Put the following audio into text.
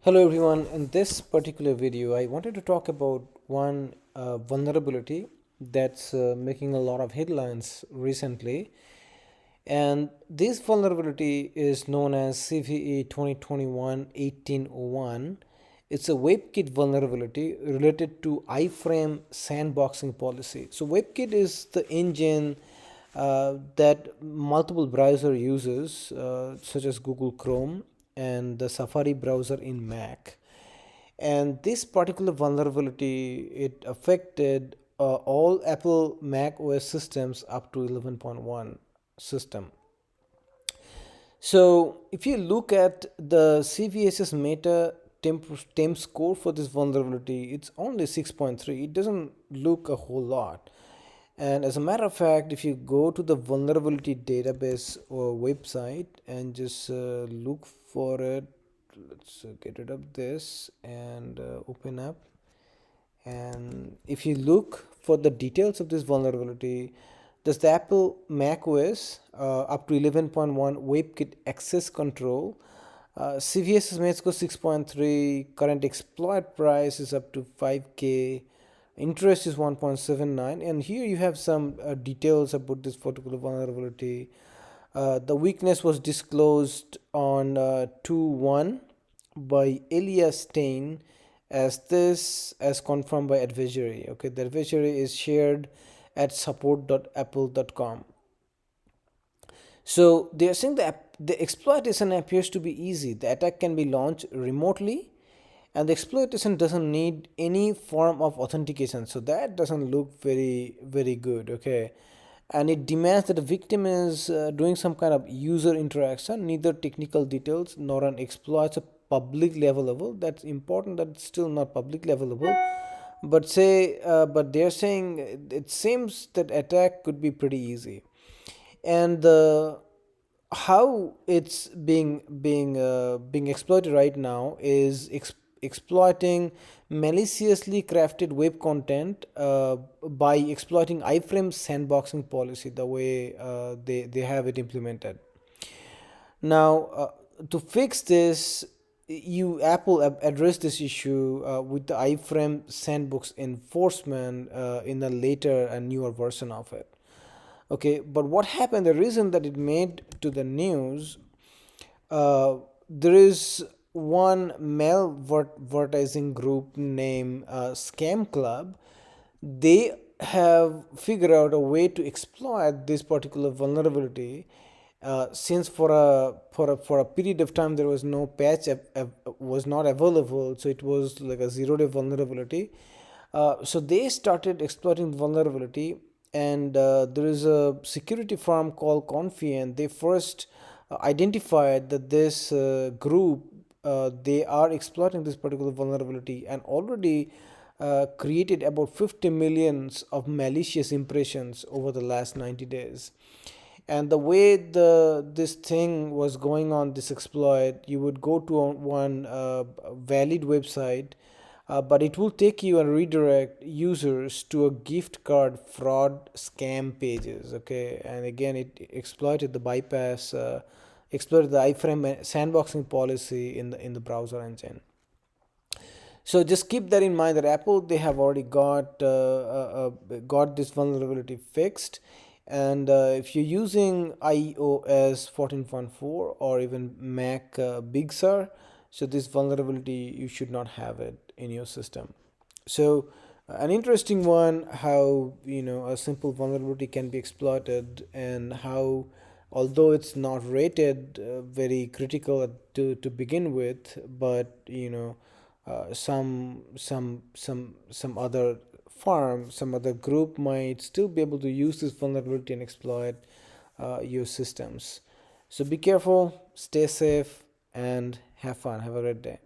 Hello everyone, in this particular video I wanted to talk about one vulnerability that's making a lot of headlines recently, and this vulnerability is known as CVE 2021-1801. It's a Webkit vulnerability related to iframe sandboxing policy. So Webkit is the engine that multiple browser uses such as Google Chrome and the Safari browser in Mac. And this particular vulnerability, it affected all Apple Mac OS systems up to 11.1 system. So if you look at the CVS's meta temp score for this vulnerability, it's only 6.3. It doesn't look a whole lot. And as a matter of fact, if you go to the vulnerability database or website and just look for it, let's get rid of this and open up. And if you look for the details of this vulnerability, does the Apple Mac OS up to 11.1 WebKit access control, CVS made score 6.3, current exploit price is up to 5K, interest is 1.79, and here you have some details about this particular vulnerability. The weakness was disclosed on 2/1 by Elias Stein as confirmed by advisory. Okay, the advisory is shared at support.apple.com. So they are saying the exploitation appears to be easy. The attack can be launched remotely, and the exploitation doesn't need any form of authentication. So that doesn't look very good. Okay, and it demands that the victim is doing some kind of user interaction. Neither technical details nor an exploit are publicly available. That's important. That it's still not publicly available. But they're saying it seems that attack could be pretty easy, and the how it's being exploited right now is exploiting maliciously crafted web content by exploiting iframe sandboxing policy, the way they have it implemented. Now, to fix this, Apple addressed this issue with the iframe sandbox enforcement in a later and newer version of it. Okay, but what happened? The reason that it made to the news, there is one malvertising group named Scam Club. They have figured out a way to exploit this particular vulnerability. Since for a period of time there was no patch was not available, so it was like a 0-day vulnerability. So they started exploiting the vulnerability, and there is a security firm called Confiant. They first identified that this group, they are exploiting this particular vulnerability and already created about 50 millions of malicious impressions over the last 90 days. And the way this thing was going on, this exploit, you would go to one valid website, but it will take you and redirect users to a gift card fraud scam pages. Okay, and again it exploited the bypass, exploited the iframe sandboxing policy in the browser engine. So just keep that in mind that Apple, they have already got this vulnerability fixed. And if you're using iOS 14.4 or even Mac Big Sur, so this vulnerability, you should not have it in your system. So an interesting one, how a simple vulnerability can be exploited, and how, although it's not rated very critical to begin with, but some other farm, some other group might still be able to use this vulnerability and exploit your systems. So be careful, stay safe, and have fun. Have a great day.